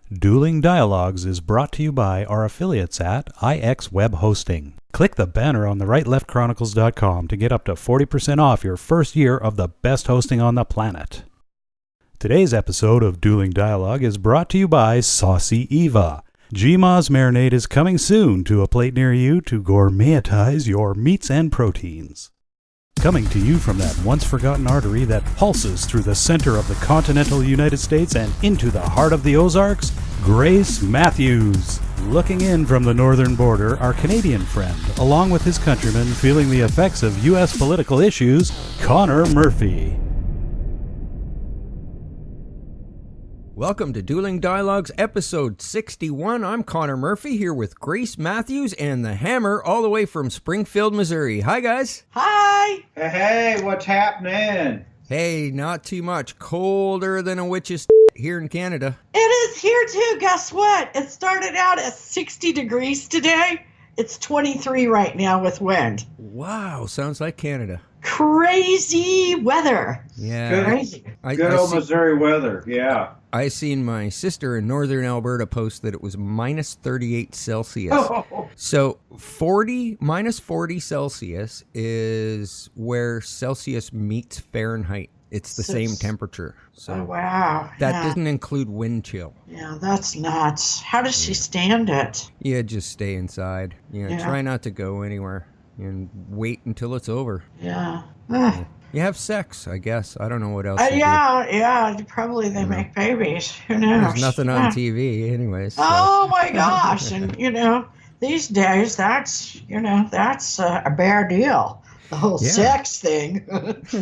Dueling Dialogues is brought to you by our affiliates at IX Web Hosting. Click the banner on the rightleftchronicles.com to get up to 40% off your first year of the best hosting on the planet. Today's episode of Dueling Dialogue is brought to you by Saucy Eva. GMA's marinade is coming soon to a plate near you to gourmetize your meats and proteins. Coming to you from that once-forgotten artery that pulses through the center of the continental United States and into the heart of the Ozarks, Grace Matthews. Looking in from the northern border, our Canadian friend, along with his countrymen feeling the effects of U.S. political issues, Connor Murphy. Welcome to Dueling Dialogues, episode 61. I'm Connor Murphy here with Grace Matthews and the Hammer all the way from Springfield, Missouri. Hi, guys. Hi. Hey, what's happening? Hey, not too much. Colder than a witch's here in Canada. It is here too. Guess what? It started out at 60 degrees today. It's 23 right now with wind. Wow, sounds like Canada. Crazy weather. Yeah. Crazy. Good old Missouri weather, yeah. I seen my sister in northern Alberta post that it was minus 38 Celsius. Oh. So minus 40 Celsius is where Celsius meets Fahrenheit. It's the same temperature. So oh, wow. That doesn't include wind chill. Yeah, that's nuts. How does she stand it? Yeah, just stay inside. Yeah, try not to go anywhere and wait until it's over. Yeah. You have sex, I guess. I don't know what else. Yeah. Probably they make babies. Who knows? There's nothing on TV, anyways. So. Oh my gosh! And these days, that's a bad deal. The whole sex thing.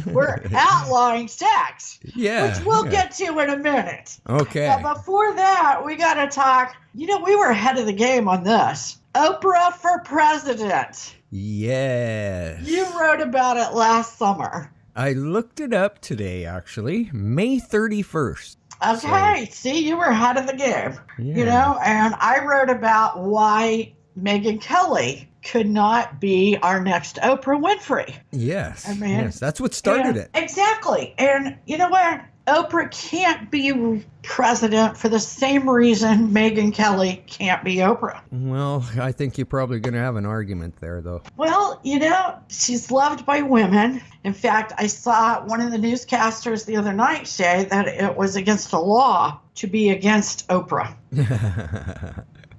We're outlawing sex. Yeah. Which we'll get to in a minute. Okay. But before that, we got to talk. We were ahead of the game on this. Oprah for president. Yes. You wrote about it last summer. I looked it up today, actually. May 31st. Okay. See, you were ahead of the game. Yeah. And I wrote about why Megyn Kelly could not be our next Oprah Winfrey. Yes. Yes, that's what started it. Exactly. And you know what? Oprah can't be president for the same reason Megyn Kelly can't be Oprah. Well, I think you're probably going to have an argument there, though. Well, she's loved by women. In fact, I saw one of the newscasters the other night say that it was against the law to be against Oprah.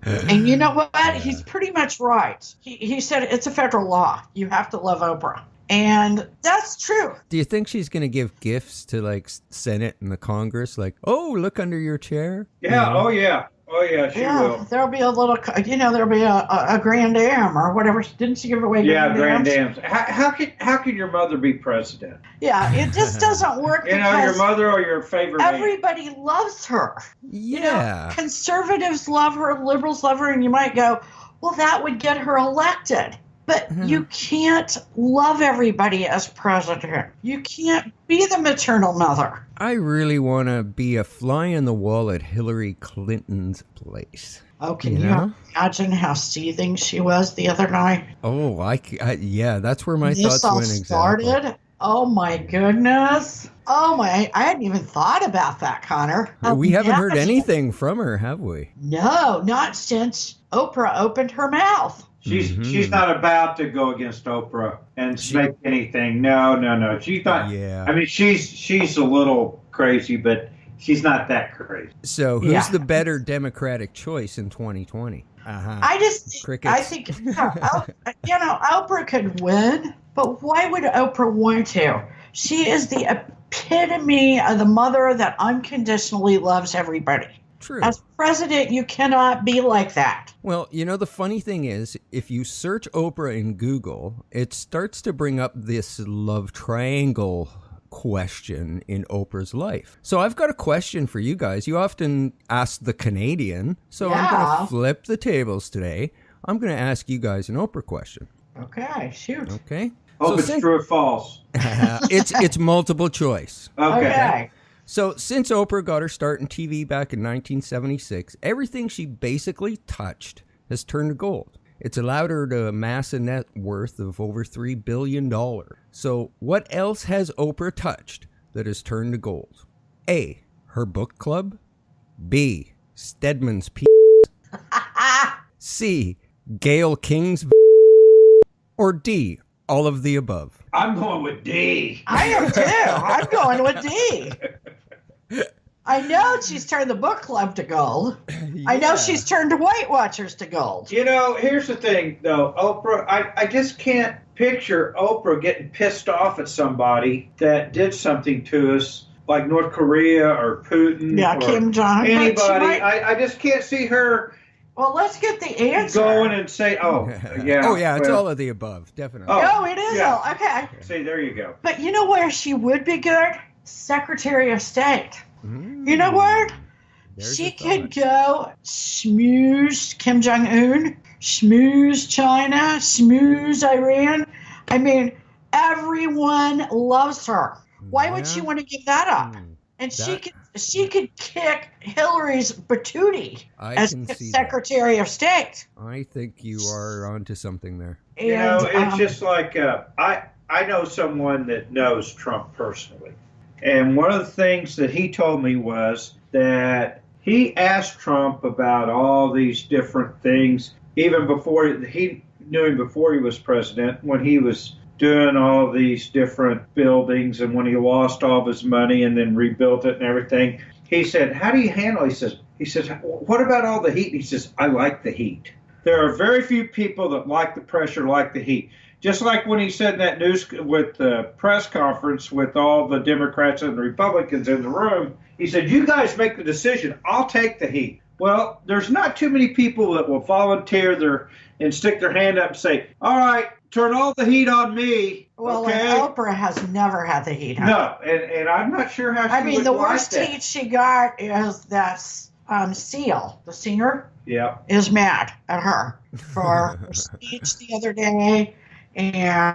And you know what? Yeah. He's pretty much right. He said it's a federal law. You have to love Oprah. And that's true. Do you think she's going to give gifts to, Senate and the Congress? Oh, look under your chair? Yeah, oh, yeah. Oh, yeah, she will. There'll be a little, there'll be a Grand Am or whatever. Didn't she give away Grand Ams? How could your mother be president? Yeah, it just doesn't work. Your mother or your favorite everybody loves her. Yeah. Conservatives love her, liberals love her, and you might go, well, that would get her elected. But you can't love everybody as president. You can't be the maternal mother. I really want to be a fly on the wall at Hillary Clinton's place. Oh, can you imagine how seething she was the other night? Oh, yeah, that's where my thoughts went exactly. Started. Oh, my goodness. I hadn't even thought about that, Connor. We haven't heard anything from her, have we? No, not since Oprah opened her mouth. She's not about to go against Oprah and make anything. No. She's not. Yeah. I mean, she's a little crazy, but she's not that crazy. So who's the better Democratic choice in 2020? I think Oprah could win, but why would Oprah want to? She is the epitome of the mother that unconditionally loves everybody. True. As president, you cannot be like that. Well, the funny thing is, if you search Oprah in Google, it starts to bring up this love triangle question in Oprah's life. So I've got a question for you guys. You often ask the Canadian, so I'm going to flip the tables today. I'm going to ask you guys an Oprah question. Okay, shoot. Okay. It's true or false? It's multiple choice. Okay. So since Oprah got her start in TV back in 1976, everything she basically touched has turned to gold. It's allowed her to amass a net worth of over $3 billion. So what else has Oprah touched that has turned to gold? A, her book club. B, Stedman's P. C. Gail King's or D. All of the above. I'm going with D. I am too. I'm going with D. I know she's turned the book club to gold. Yeah. I know she's turned the Weight Watchers to gold. You know, here's the thing, though. Oprah, I just can't picture Oprah getting pissed off at somebody that did something to us, like North Korea or Putin or Kim Jong-un. Anybody. I just can't see her. Well, let's get the answer. Going and say, oh, yeah. Oh, yeah, it's all of the above, definitely. Oh, it is all. Okay. See, there you go. But you know where she would be good? Secretary of State. You know what? She could go schmooze Kim Jong-un, schmooze China, schmooze Iran. I mean, everyone loves her. Why would she want to give that up? And she could kick Hillary's patootie as Secretary of State. I think you are onto something there. And, you know, it's just like I know someone that knows Trump personally. And one of the things that he told me was that he asked Trump about all these different things, even before he knew him before he was president, when he was doing all these different buildings and when he lost all of his money and then rebuilt it and everything. He said, how do you handle it? He says, what about all the heat? He says, I like the heat. There are very few people that like the pressure, like the heat. Just like when he said in that news with the press conference with all the Democrats and the Republicans in the room, he said, you guys make the decision. I'll take the heat. Well, there's not too many people that will volunteer and stick their hand up and say, all right, turn all the heat on me. Well, okay? And Oprah has never had the heat on. No, and I'm not sure how she would. I mean, the worst that. heat she got is that Seal, the singer, is mad at her for her speech the other day and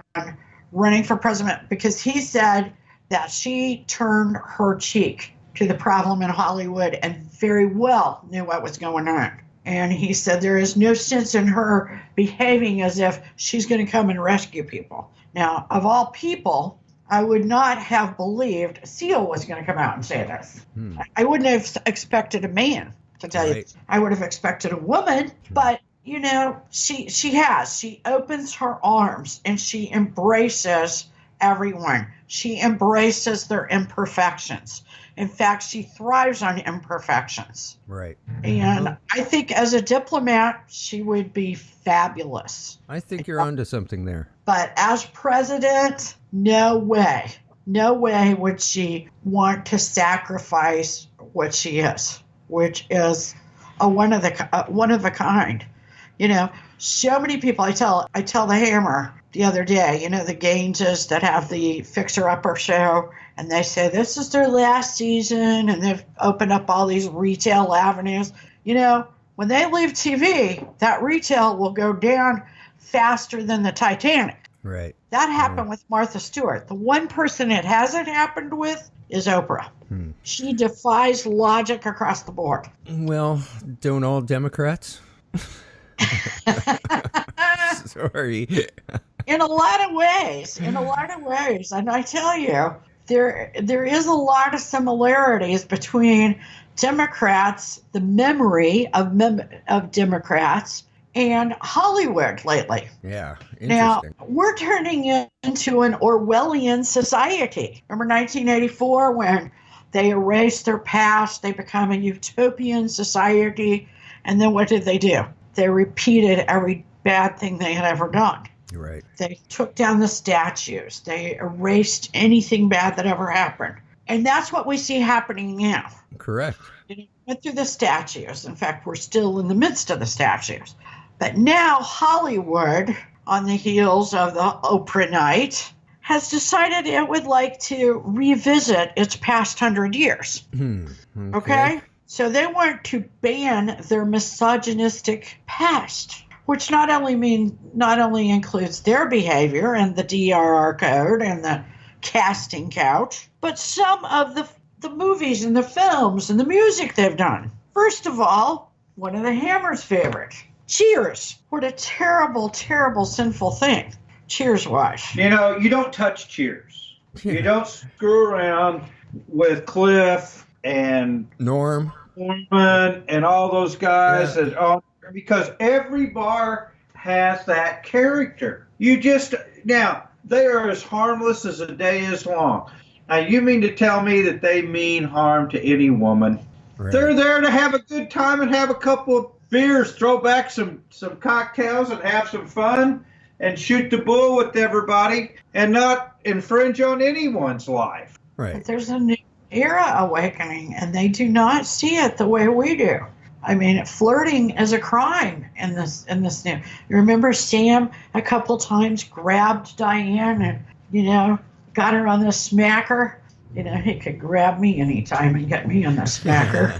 running for president because he said that she turned her cheek to the problem in Hollywood and very well knew what was going on. And he said there is no sense in her behaving as if she's going to come and rescue people. Now, of all people, I would not have believed Seal was going to come out and say this. I wouldn't have expected a man to tell you. I would have expected a woman, but you know, she opens her arms and she embraces everyone. She embraces their imperfections. In fact, she thrives on imperfections. Right. And I think as a diplomat, she would be fabulous. I think you're onto something there. But as president, no way. No way would she want to sacrifice what she is, which is a one of a kind. You know, so many people, I tell the Hammer the other day, you know, the Gaineses that have the Fixer Upper show, and they say this is their last season and they've opened up all these retail avenues. You know, when they leave TV, that retail will go down faster than the Titanic. Right. That happened with Martha Stewart. The one person it hasn't happened with is Oprah. She defies logic across the board. Well, don't all Democrats? Sorry. In a lot of ways. And I tell you, there is a lot of similarities between Democrats, the memory of Democrats, and Hollywood lately. Yeah, interesting. Now, we're turning into an Orwellian society. Remember 1984 when they erased their past, they become a utopian society, and then what did they do? They repeated every bad thing they had ever done. Right. They took down the statues. They erased anything bad that ever happened. And that's what we see happening now. Correct. We went through the statues. In fact, we're still in the midst of the statues. But now Hollywood, on the heels of the Oprah night, has decided it would like to revisit its past 100 years. Okay? So they want to ban their misogynistic past, which not only includes their behavior and the DRR code and the casting couch, but some of the movies and the films and the music they've done. First of all, one of the Hammer's favorites, Cheers. What a terrible, terrible, sinful thing Cheers was. You know, you don't touch Cheers. You don't screw around with Cliff and Norm. Foreman and all those guys that because every bar has that character. Now they are as harmless as a day is long. Now you mean to tell me that they mean harm to any woman? Right. They're there to have a good time and have a couple of beers, throw back some cocktails and have some fun and shoot the bull with everybody and not infringe on anyone's life. Right. But there's a new era awakening, and they do not see it the way we do. I mean, flirting is a crime in this new. You remember Sam a couple times grabbed Diane and, got her on the smacker. He could grab me anytime and get me on the smacker.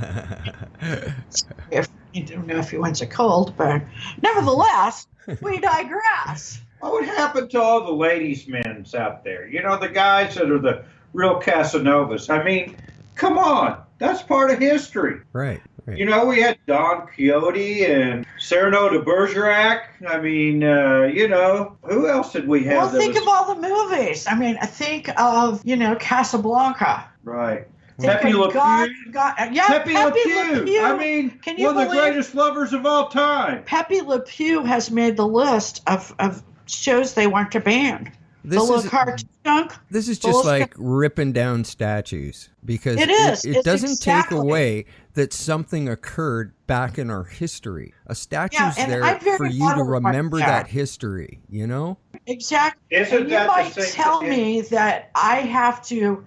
I don't know if he wants a cold, but nevertheless, we digress. What would happen to all the ladies' men out there? The guys that are the real Casanovas. I mean, come on. That's part of history. Right. We had Don Quixote and Cyrano de Bergerac. I mean, who else did we have? Well, think of all the movies. I mean, think of, Casablanca. Right. Pepe Le Pew. Pepe Le Pew. I mean, one of the greatest lovers of all time. Pepe Le Pew has made the list of shows they want to ban. This is just like ripping down statues because it doesn't take away that something occurred back in our history. A statue's there for you to remember that history, Exactly. Isn't you might tell me that I have to,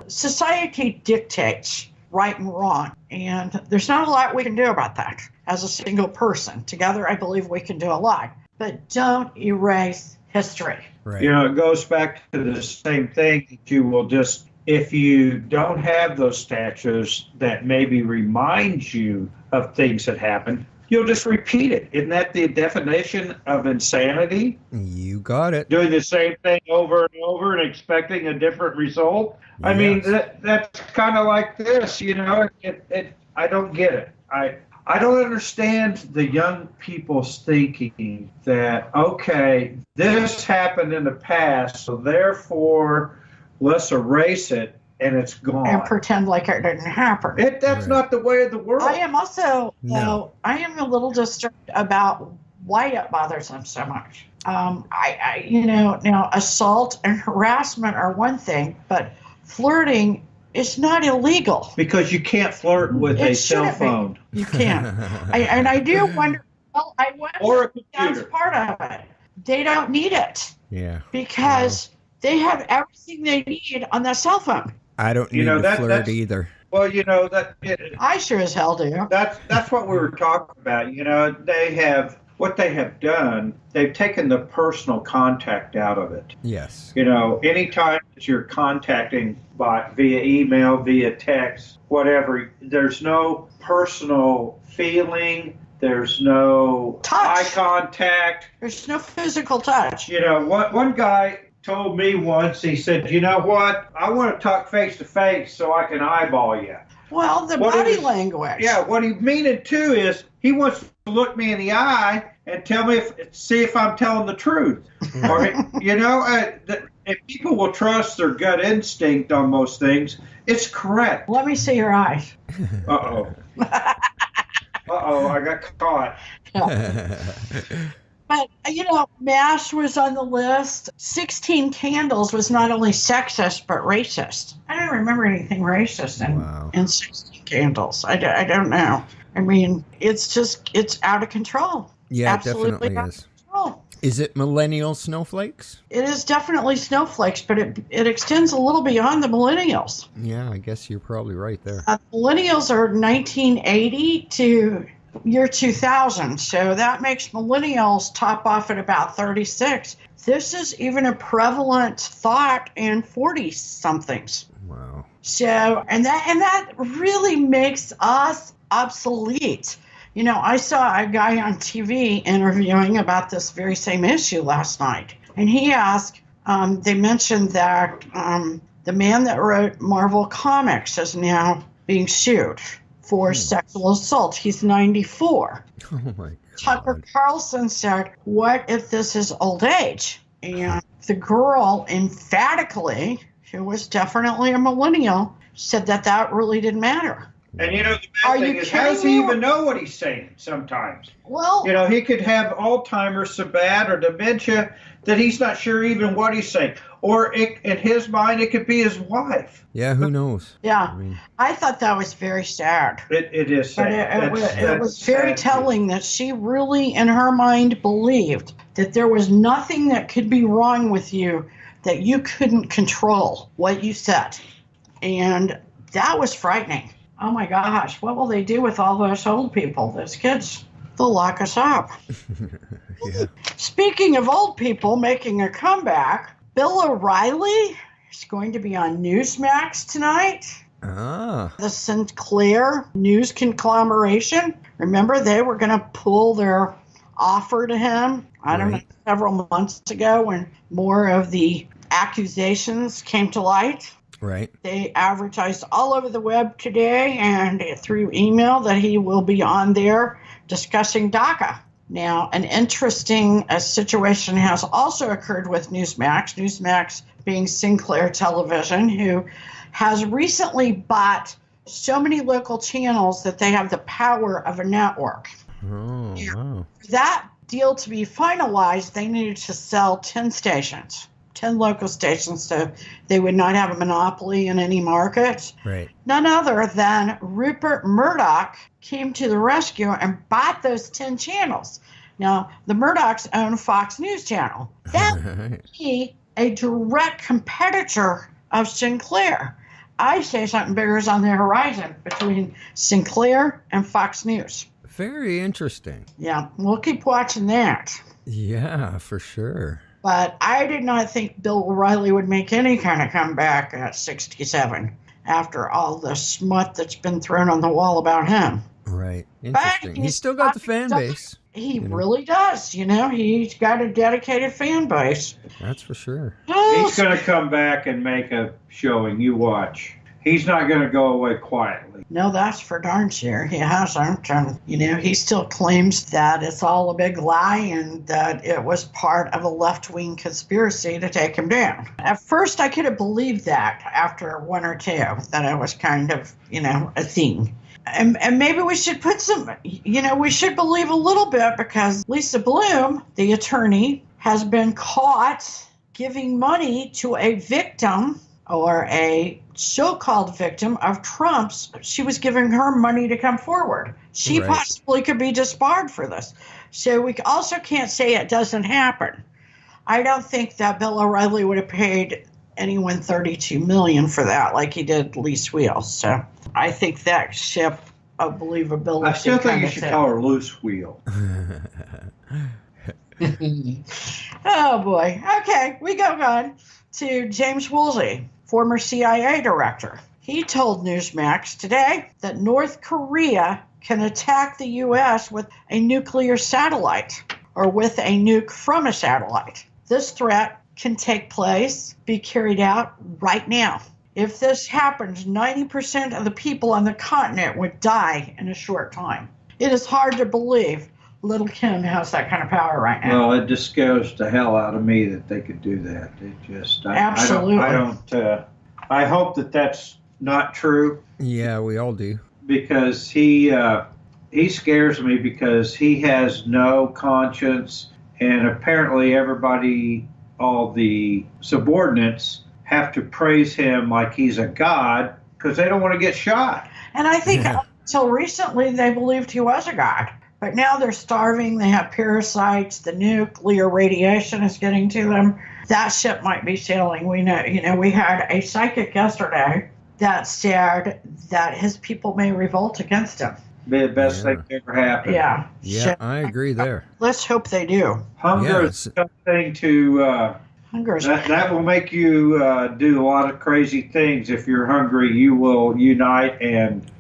society dictates right and wrong, and there's not a lot we can do about that as a single person. Together, I believe we can do a lot, but don't erase history. Right. It goes back to the same thing that you will just, if you don't have those statues that maybe remind you of things that happened, you'll just repeat it. Isn't that the definition of insanity? You got it. Doing the same thing over and over and expecting a different result. Yes. I mean, that's kind of like this, I don't get it. I don't understand the young people's thinking that, okay, this happened in the past, so therefore let's erase it and it's gone. And pretend like it didn't happen. That's not the way of the world. I am also, I am a little disturbed about why it bothers them so much. Now assault and harassment are one thing, but flirting is not illegal. Because you can't flirt with a cell phone. You can't. I do wonder, I wonder or a if that's part of it. They don't need it. Yeah. Because they have everything they need on their cell phone. I don't need to flirt either. Well, I sure as hell do. That's what we were talking about. They have what they have done, they've taken the personal contact out of it. Yes. Anytime that you're contacting via email, via text, whatever, there's no personal feeling. There's no eye contact. There's no physical touch. One guy told me once, he said, you know what? I want to talk face to face so I can eyeball you. Well, body language. Yeah, what he's meaning too is he wants to look me in the eye and tell me see if I'm telling the truth. Or if people will trust their gut instinct on most things, it's correct. Let me see your eyes. Uh-oh. Uh-oh, I got caught. But, MASH was on the list. 16 Candles was not only sexist, but racist. I don't remember anything racist in 16 Candles. I don't know. I mean, it's out of control. Yeah, absolutely it definitely is. Is it millennial snowflakes? It is definitely snowflakes, but it extends a little beyond the millennials. Yeah, I guess you're probably right there. Millennials are 1980 to year 2000, so that makes millennials top off at about 36. This is even a prevalent thought in 40-somethings. Wow. So, and that really makes us obsolete. I saw a guy on TV interviewing about this very same issue last night, and he asked, they mentioned that the man that wrote Marvel Comics is now being sued for sexual assault. He's 94. Oh my God. Tucker Carlson said, what if this is old age? And the girl emphatically, who was definitely a millennial, said that really didn't matter. And the Are bad thing you is, how does kidding he me? even know what he's saying sometimes? Well, He could have Alzheimer's so bad or dementia that he's not sure even what he's saying. Or in his mind, it could be his wife. Yeah, who knows? yeah, I thought that was very sad. It is sad. But it was very telling that she really, in her mind, believed that there was nothing that could be wrong with you, that you couldn't control what you said. And that was frightening. Oh my gosh, what will they do with all those old people, those kids? They'll lock us up. Yeah. Speaking of old people making a comeback, Bill O'Reilly is going to be on Newsmax tonight. Ah. The Sinclair news conglomeration. Remember, they were going to pull their offer to him, I don't know, several months ago when more of the accusations came to light. Right. They advertised all over the web today and through email that he will be on there discussing DACA. Now, an interesting situation has also occurred with Newsmax, Newsmax being Sinclair Television, who has recently bought so many local channels that they have the power of a network. Oh, wow. For that deal to be finalized, they needed to sell 10 stations. 10 local stations, so they would not have a monopoly in any market. Right. None other than Rupert Murdoch came to the rescue and bought those 10 channels. Now, the Murdochs own Fox News Channel. That would be a direct competitor of Sinclair. I say something bigger is on the horizon between Sinclair and Fox News. Very interesting. Yeah, we'll keep watching that. Yeah, for sure. But I did not think Bill O'Reilly would make any kind of comeback at 67 after all the smut that's been thrown on the wall about him. Right. Interesting. He's still got the fan base. He really does. He's got a dedicated fan base. That's for sure. He's going to come back and make a showing. You watch. He's not going to go away quietly. No, that's for darn sure. He hasn't. And, he still claims that it's all a big lie and that it was part of a left-wing conspiracy to take him down. At first, I could have believed that after one or two, that it was kind of, a thing. And maybe we should put we should believe a little bit because Lisa Bloom, the attorney, has been caught giving money to a victim or a so-called victim of Trump's. She was giving her money to come forward. She possibly could be disbarred for this. So we also can't say it doesn't happen. I don't think that Bill O'Reilly would have paid anyone $32 million for that like he did Lee Wheels. So I think that ship of believability. I still think you should call her Loose Wheel. Oh, boy. Okay, we go on to James Woolsey, former CIA director. He told Newsmax today that North Korea can attack the U.S. with a nuclear satellite or with a nuke from a satellite. This threat can take place, be carried out right now. If this happens, 90% of the people on the continent would die in a short time. It is hard to believe little Kim has that kind of power right now. Well, it just goes to hell out of me that they could do that. It just, Absolutely. I hope that that's not true. Yeah, we all do. Because he scares me because he has no conscience, and apparently everybody, all the subordinates, have to praise him like he's a god because they don't want to get shot. And I think until recently they believed he was a god. But now they're starving, they have parasites, the nuclear radiation is getting to them. That ship might be sailing. We know, we had a psychic yesterday that said that his people may revolt against him. Be the best thing that ever happened. Yeah. Yeah, So, I agree there. let's hope they do. Hunger is something to... that will make you do a lot of crazy things. If you're hungry, you will unite and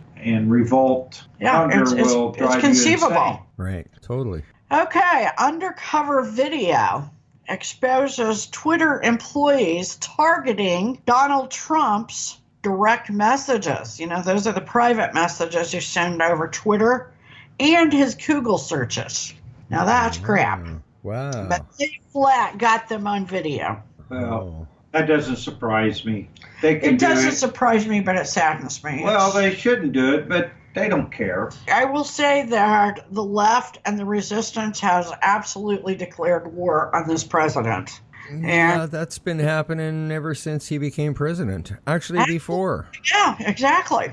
revolt. Yeah, Hunger will drive it's conceivable. you insane. Right, totally. Okay, undercover video exposes Twitter employees targeting Donald Trump's direct messages. Those are the private messages you send over Twitter and his Google searches. Now that's crap. Wow. But they flat got them on video. Well, That doesn't surprise me. They can It do doesn't it. surprise me, but it saddens me. Well, they shouldn't do it, but they don't care. I will say that the left and the resistance has absolutely declared war on this president. Yeah, that's been happening ever since he became president. Actually, before. Yeah, exactly.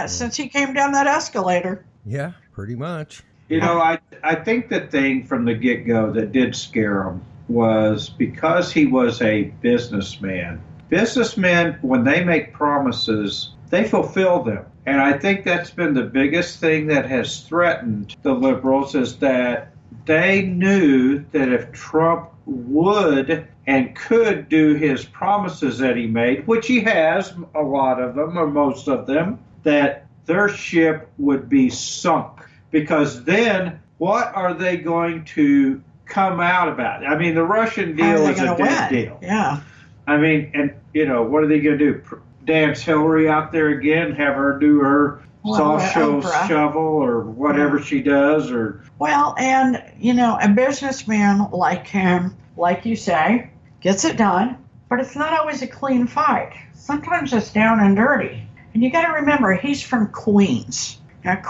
Since he came down that escalator. Yeah, pretty much. I think the thing from the get-go that did scare him was because he was a businessman. Businessmen, when they make promises, they fulfill them. And I think that's been the biggest thing that has threatened the liberals is that they knew that if Trump would and could do his promises that he made, which he has, a lot of them or most of them, that their ship would be sunk. Because then what are they going to come out about? I mean, the Russian deal is a dead deal. Yeah. I mean, and, what are they going to do? Dance Hillary out there again, have her do her soft show shovel or whatever she does? Well, and, a businessman like him, like you say, gets it done, but it's not always a clean fight. Sometimes it's down and dirty. And you got to remember, he's from Queens. Now,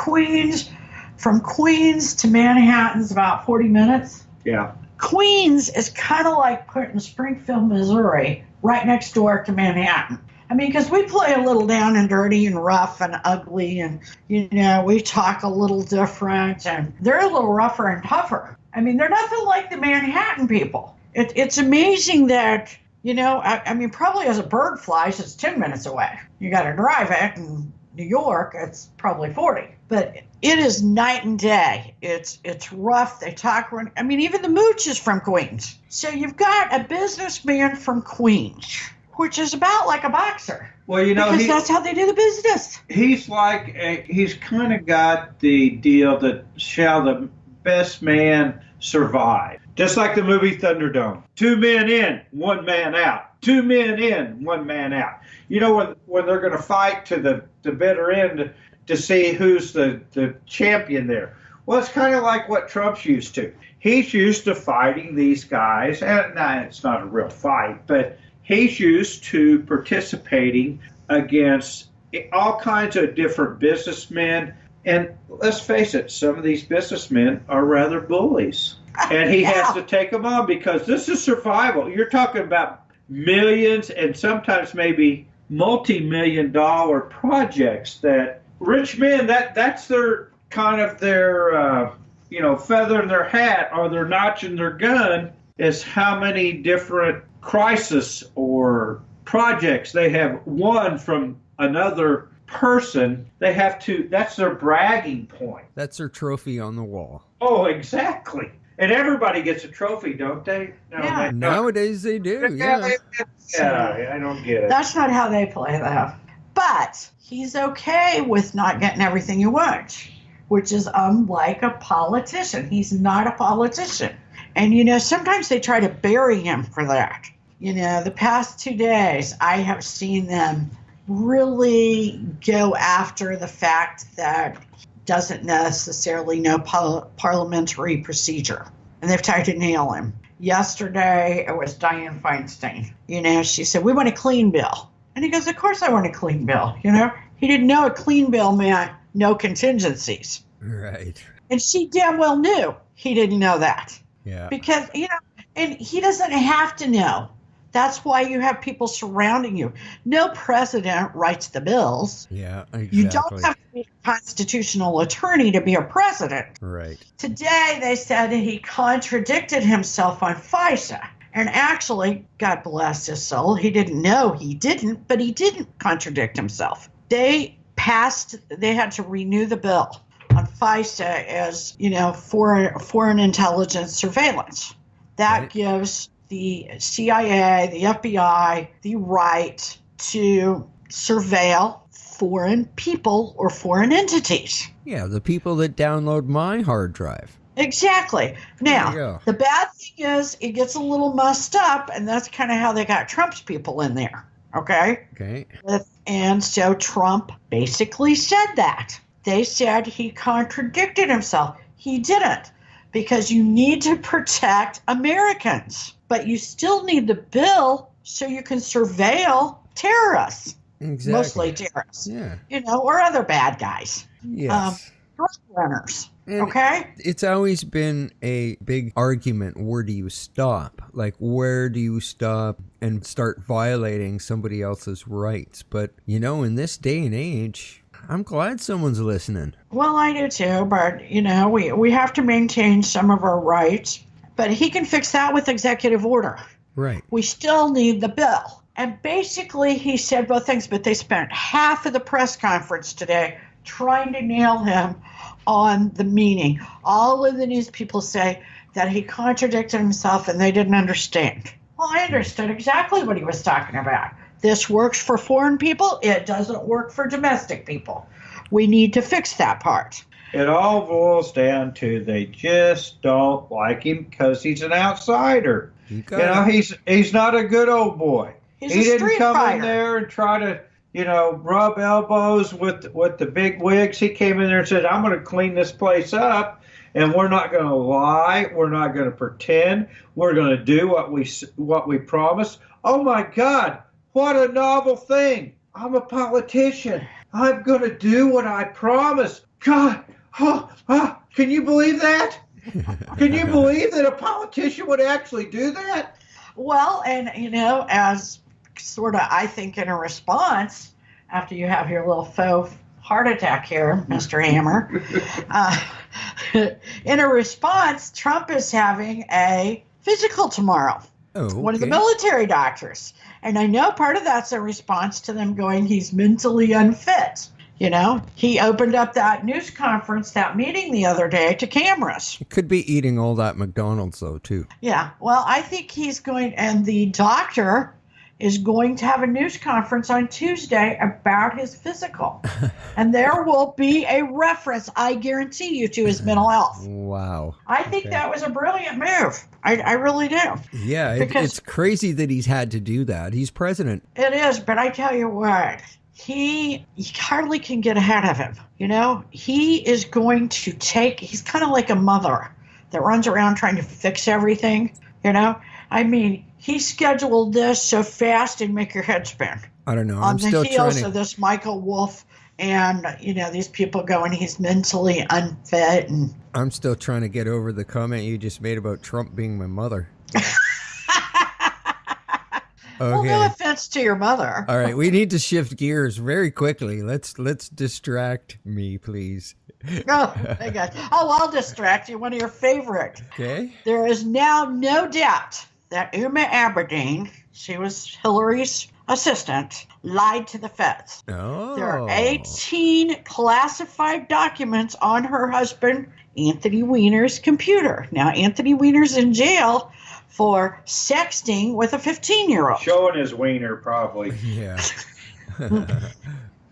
from Queens to Manhattan's about 40 minutes. Yeah. Queens is kind of like putting Springfield, Missouri right next door to Manhattan. I mean, because we play a little down and dirty and rough and ugly and, we talk a little different and they're a little rougher and tougher. I mean, they're nothing like the Manhattan people. It's amazing that, probably as a bird flies, it's 10 minutes away. You got to drive it. In New York, it's probably 40. But it is night and day. It's rough. They talk. Even the mooch is from Queens. So you've got a businessman from Queens, which is about like a boxer. Well, because that's how they do the business. He's he's kind of got the deal that shall the best man survive. Just like the movie Thunderdome. 2 men in, 1 man out. 2 men in, 1 man out. When they're going to fight to the bitter end to see who's the champion there. Well, it's kind of like what Trump's used to. He's used to fighting these guys, and it's not a real fight, but he's used to participating against all kinds of different businessmen. And let's face it, some of these businessmen are rather bullies. And he has to take them on because this is survival. You're talking about millions and sometimes maybe multi-million-dollar projects that rich men, that's their kind of their, feather in their hat or their notch in their gun is how many different crises or projects they have won from another person. They have to, that's their bragging point. That's their trophy on the wall. Oh, exactly. And everybody gets a trophy, don't they? No, yeah. Nowadays they do, yeah. I don't get it. That's not how they play, though. But he's okay with not getting everything he wants, which is unlike a politician. He's not a politician. And, sometimes they try to bury him for that. The past 2 days, I have seen them really go after the fact that doesn't necessarily know parliamentary procedure. And they've tried to nail him. Yesterday, it was Dianne Feinstein. She said, we want a clean bill. And he goes, of course I want a clean bill. He didn't know a clean bill meant no contingencies. Right. And she damn well knew he didn't know that. Yeah. Because, and he doesn't have to know. That's why you have people surrounding you. No president writes the bills. Yeah, exactly. You don't have to be a constitutional attorney to be a president. Right. Today, they said that he contradicted himself on FISA. And actually, God bless his soul, he didn't know he didn't, but he didn't contradict himself. They had to renew the bill on FISA as, foreign intelligence surveillance. That gives the CIA, the FBI, the right to surveil foreign people or foreign entities. Yeah, the people that download my hard drive. Exactly. Now, the bad thing is it gets a little messed up, and that's kind of how they got Trump's people in there. Okay? Okay. And so Trump basically said that. They said he contradicted himself. He didn't, because you need to protect Americans. But you still need the bill so you can surveil terrorists. Exactly. Mostly terrorists. Yeah. Or other bad guys. Yes. Drug runners. And okay? It's always been a big argument. Where do you stop? Like, where do you stop and start violating somebody else's rights? But, in this day and age, I'm glad someone's listening. Well, I do too, but, we have to maintain some of our rights. But he can fix that with executive order. Right. We still need the bill. And basically, he said both things, but they spent half of the press conference today trying to nail him on the meaning. All of the news people say that he contradicted himself and they didn't understand. Well, I understood exactly what he was talking about. This works for foreign people. It doesn't work for domestic people. We need to fix that part. It all boils down to they just don't like him because he's an outsider. He's not a good old boy. He didn't come in there and try to, rub elbows with the big wigs. He came in there and said, I'm going to clean this place up, and we're not going to lie. We're not going to pretend. We're going to do what we promised. Oh, my God, what a novel thing. I'm a politician. I'm going to do what I promised. God, can you believe that? Can you believe that a politician would actually do that? Well, and, as sort of, I think, in a response, after you have your little faux heart attack here, Mr. Hammer, in a response, Trump is having a physical tomorrow. Oh, okay. One of the military doctors. And I know part of that's a response to them going, he's mentally unfit. He opened up that news conference, that meeting the other day to cameras. He could be eating all that McDonald's, though, too. Yeah. Well, I think he's going, and the doctor is going to have a news conference on Tuesday about his physical. And there will be a reference, I guarantee you, to his mental health. Wow. I think that was a brilliant move. I really do. Yeah, it's crazy that he's had to do that. He's president. It is, but I tell you what, he hardly can get ahead of him. He is going to he's kind of like a mother that runs around trying to fix everything, he scheduled this so fast and make your head spin. I don't know. On the heels of this Michael Wolff and, these people going, he's mentally unfit. And I'm still trying to get over the comment you just made about Trump being my mother. Okay. Well, no offense to your mother. All right, we need to shift gears very quickly. Let's distract me, please. Oh, my God. I'll distract you. One of your favorite. Okay. There is now no doubt that Uma Aberdeen, she was Hillary's assistant, lied to the feds. Oh. There are 18 classified documents on her husband, Anthony Weiner's computer. Now, Anthony Weiner's in jail for sexting with a 15-year-old. Showing his wiener, probably. Yeah.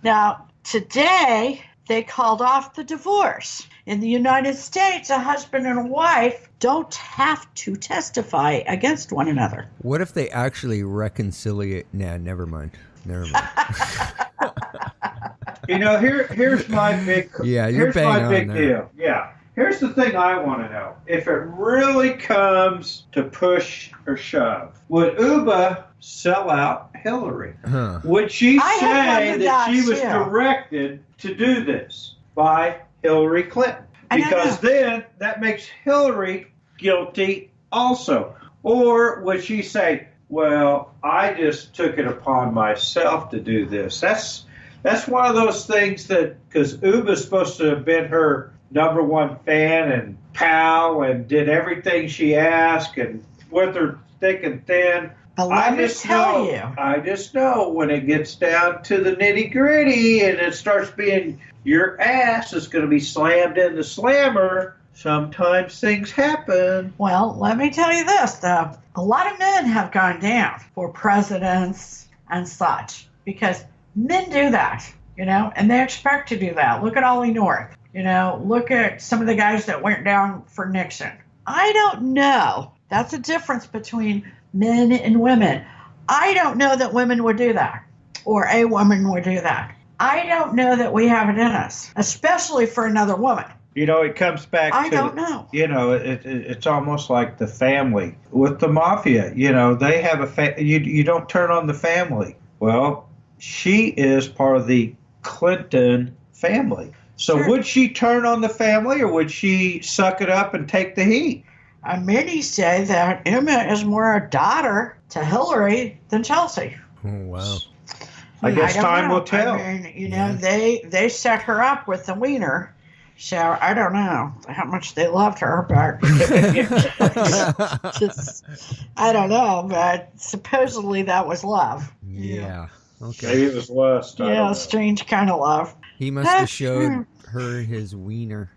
Now, today, they called off the divorce. In the United States, a husband and a wife don't have to testify against one another. What if they actually reconcile? Nah, never mind. Here's my big you're bang on there. deal. Yeah. Here's the thing I want to know. If it really comes to push or shove, would Uba sell out Hillary? Huh. Would she say that she was directed to do this by Hillary Clinton? Because then that makes Hillary guilty also. Or would she say, well, I just took it upon myself to do this? That's one of those things that, because Uba's supposed to have been her number one fan and pal and did everything she asked and with her thick and thin. But let me tell you. I just know when it gets down to the nitty gritty and it starts being your ass is going to be slammed in the slammer, sometimes things happen. Well, let me tell you this, though. A lot of men have gone down for presidents and such because men do that, and they expect to do that. Look at Ollie North. Look at some of the guys that went down for Nixon. I don't know. That's a difference between men and women. I don't know that women would do that, or a woman would do that. I don't know that we have it in us, especially for another woman. It comes back I don't know. It's almost like the family with the mafia. They have you don't turn on the family. Well, she is part of the Clinton family. So Sure. Would she turn on the family, or would she suck it up and take the heat? Many say that Emma is more a daughter to Hillary than Chelsea. Oh, wow. I guess don't time know. will tell. They set her up with the wiener. So I don't know how much they loved her, but I don't know. But supposedly that was love. Yeah. Okay. Maybe it was lust. Yeah, strange kind of love. He must have showed her his wiener.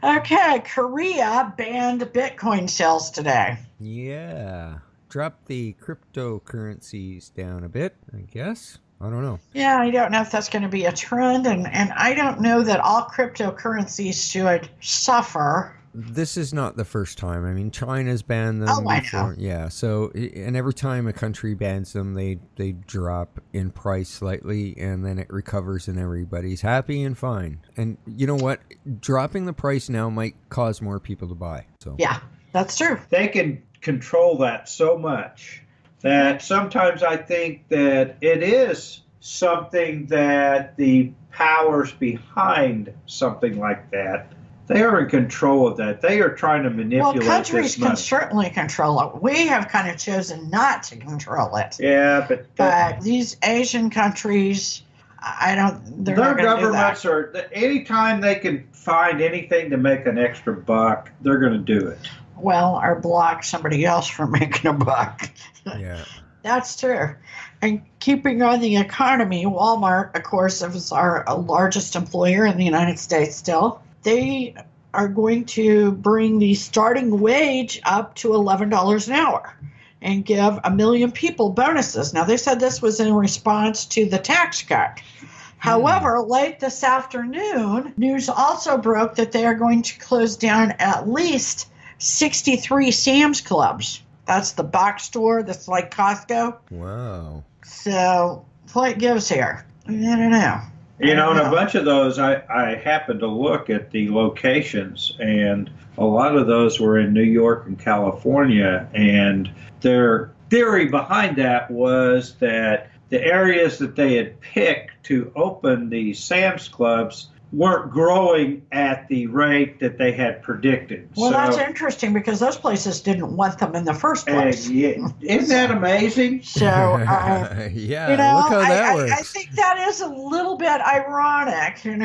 Okay, Korea banned Bitcoin sales today. Yeah. Dropped the cryptocurrencies down a bit, I guess. I don't know. Yeah, I don't know if that's going to be a trend, and I don't know that all cryptocurrencies should suffer. This is not the first time. I mean, China's banned them before. Yeah, so, and every time a country bans them, they drop in price slightly, and then it recovers and everybody's happy and fine. And you know what? Dropping the price now might cause more people to buy. So Yeah, that's true. They can control that so much that sometimes I think that it is something that the powers behind something like that, they are in control of that. They are trying to manipulate countries this money. can certainly control it. We have kind of chosen not to control it. Yeah, But these Asian countries, they're their not going to do governments that. are, anytime they can find anything to make an extra buck, they're going to do it. Well, or block somebody else from making a buck. yeah. That's true. And keeping on the economy, Walmart, of course, is our largest employer in the United States still. They are going to bring the starting wage up to $11 an hour and give 1 million people bonuses. Now, they said this was in response to the tax cut. However, late this afternoon, news also broke that they are going to close down at least 63 Sam's Clubs. That's the box store that's like Costco. Wow. So, what gives here? I don't know. And a bunch of those, I happened to look at the locations, and a lot of those were in New York and California, and their theory behind that was that the areas that they had picked to open the Sam's Clubs weren't growing at the rate that they had predicted. Well, that's interesting because those places didn't want them in the first place. Isn't that amazing? So, yeah, look how that works. I think that is a little bit ironic, And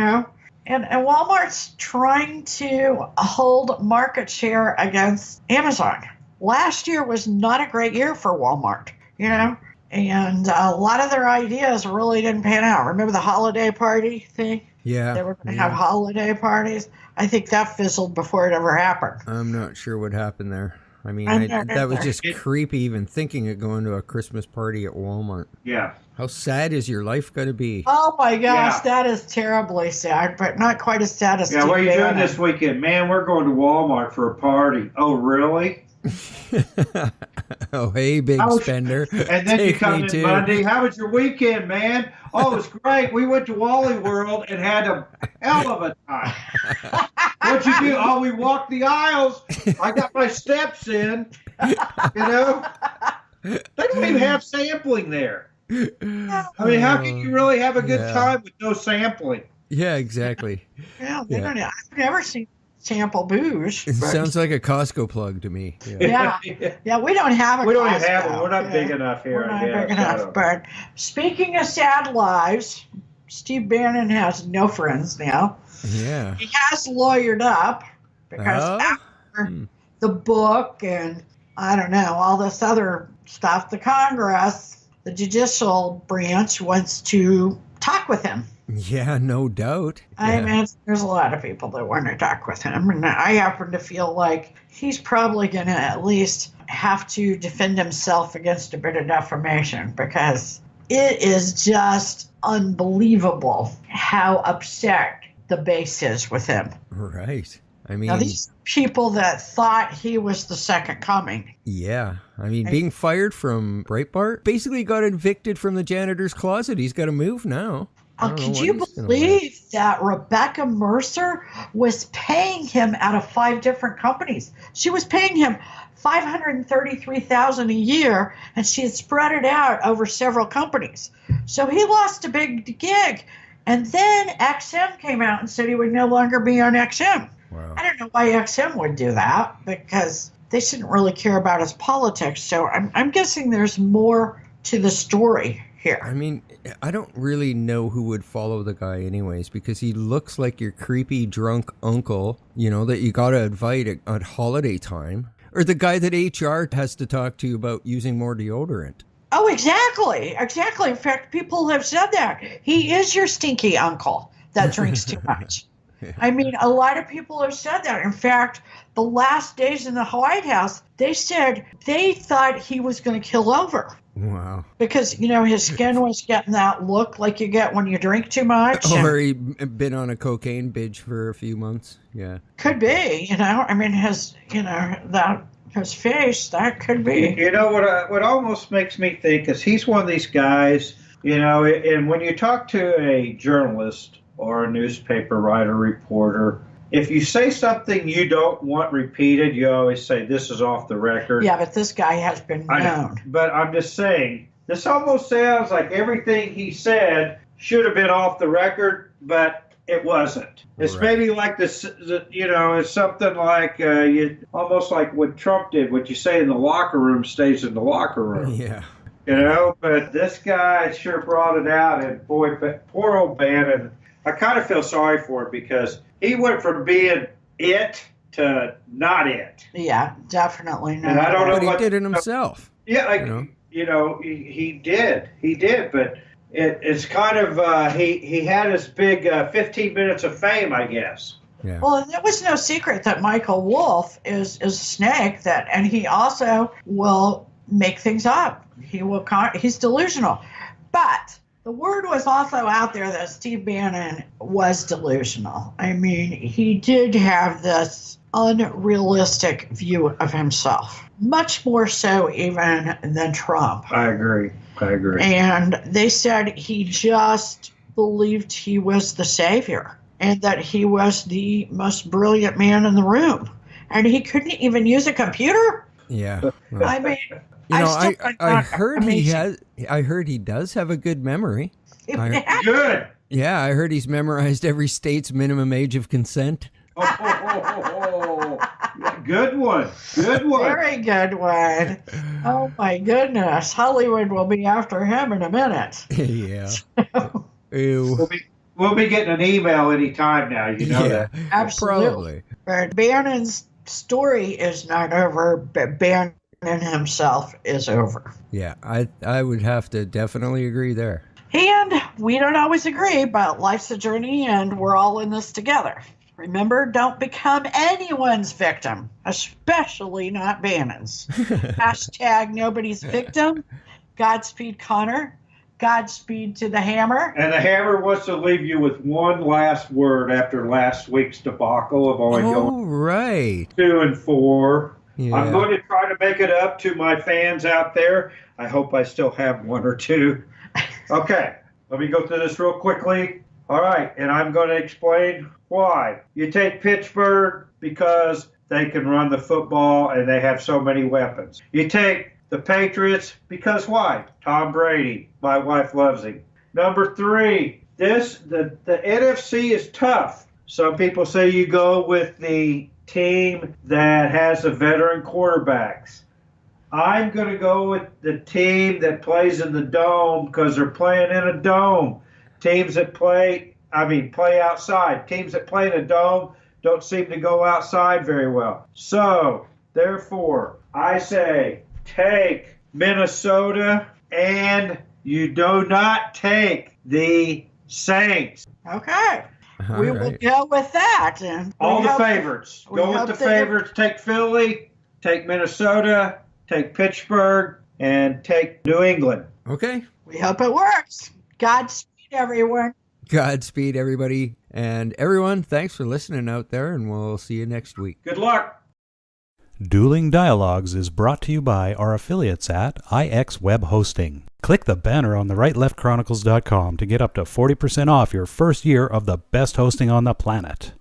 Walmart's trying to hold market share against Amazon. Last year was not a great year for Walmart, and a lot of their ideas really didn't pan out. Remember the holiday party thing? Yeah. They were going to have holiday parties. I think that fizzled before it ever happened. I'm not sure what happened there. I mean, I'm not that was either. just creepy even thinking of going to a Christmas party at Walmart. Yeah. How sad is your life going to be? Oh my gosh, that is terribly sad, but not quite as sad as what are you doing this weekend? Man, we're going to Walmart for a party. Oh, really? Oh, hey, big spender. And then you come in Monday. How was your weekend, man? Oh, it was great. We went to Wally World and had a hell of a time. What'd you do? Oh, we walked the aisles. I got my steps in. They don't even have sampling there. I mean, how can you really have a good time with no sampling? Yeah, exactly. Yeah, they don't. I've never seen sample booze. It sounds like a Costco plug to me. Yeah, we don't have a We don't Costco. even have it. We're not big enough here. We're not big enough. But speaking of sad lives, Steve Bannon has no friends now. Yeah. He has lawyered up because after the book and, I don't know, all this other stuff, the Congress, the judicial branch wants to talk with him. Yeah, no doubt. I mean, there's a lot of people that want to talk with him. And I happen to feel like he's probably going to at least have to defend himself against a bit of defamation because it is just unbelievable how upset the base is with him. Right. I mean, now, these people that thought he was the second coming. Yeah. I mean, being fired from Breitbart, basically got evicted from the janitor's closet. He's got to move now. Could you believe that Rebecca Mercer was paying him out of 5 different companies? She was paying him $533,000 a year, and she had spread it out over several companies. So he lost a big gig. And then XM came out and said he would no longer be on XM. Wow. I don't know why XM would do that, because they shouldn't really care about his politics. So I'm guessing there's more to the story here. I mean, I don't really know who would follow the guy anyways, because he looks like your creepy drunk uncle, that you got to invite at holiday time. Or the guy that HR has to talk to about using more deodorant. Oh, exactly. Exactly. In fact, people have said that. He is your stinky uncle that drinks too much. I mean, a lot of people have said that. In fact, the last days in the White House, they said they thought he was going to kill over. Wow. Because, his skin was getting that look like you get when you drink too much. Or he been on a cocaine binge for a few months. Yeah. Could be, I mean, his face, that could be. What almost makes me think is he's one of these guys, and when you talk to a journalist or a newspaper writer, reporter, if you say something you don't want repeated, you always say, this is off the record. Yeah, but this guy has been known. But I'm just saying, this almost sounds like everything he said should have been off the record, but it wasn't. It's maybe like this, it's something like almost like what Trump did. What you say in the locker room stays in the locker room. Yeah. But this guy sure brought it out, and boy, poor old Bannon. I kind of feel sorry for him because he went from being it to not it. Yeah, definitely not. And I don't know what he did it himself. Yeah, he did, but it's kind of he had his big 15 minutes of fame, I guess. Yeah. Well, there was no secret that Michael Wolff is a snake, and he also will make things up. He's delusional, but the word was also out there that Steve Bannon was delusional. I mean, he did have this unrealistic view of himself, much more so even than Trump. I agree. And they said he just believed he was the savior and that he was the most brilliant man in the room. And he couldn't even use a computer? Yeah. Well, I mean, I heard he does have a good memory. Good. Yeah, I heard he's memorized every state's minimum age of consent. Good one. Very good one. Oh my goodness. Hollywood will be after him in a minute. Yeah. Ew. We'll be getting an email anytime now, that. Absolutely. Probably. But Bannon's story is not over, but Bannon himself is over. Yeah, I would have to definitely agree there. And we don't always agree, but life's a journey and we're all in this together. Remember, don't become anyone's victim, especially not Bannon's. Hashtag nobody's victim. Godspeed, Connor. Godspeed to the Hammer. And the Hammer wants to leave you with one last word after last week's debacle of only going right. 2 and 4. Yeah. I'm going to try to make it up to my fans out there. I hope I still have 1 or 2. Okay, let me go through this real quickly. All right, and I'm going to explain why. You take Pittsburgh because they can run the football and they have so many weapons. You take the Patriots because why? Tom Brady. My wife loves him. Number 3, the NFC is tough. Some people say you go with the team that has the veteran quarterbacks. I'm going to go with the team that plays in the dome because they're playing in a dome. Teams that play outside. Teams that play in a dome don't seem to go outside very well. So, therefore, I say take Minnesota and you do not take the Saints. Okay. We will go with that. And all the favorites. Go with the favorites. Take Philly, take Minnesota, take Pittsburgh, and take New England. Okay. We hope it works. Godspeed, everyone. Godspeed, everybody. And everyone, thanks for listening out there, and we'll see you next week. Good luck. Dueling Dialogues is brought to you by our affiliates at IX Web Hosting. Click the banner on the rightleftchronicles.com to get up to 40% off your first year of the best hosting on the planet.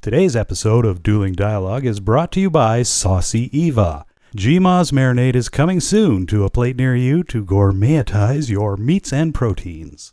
Today's episode of Dueling Dialogue is brought to you by Saucy Eva. GMA's marinade is coming soon to a plate near you to gourmetize your meats and proteins.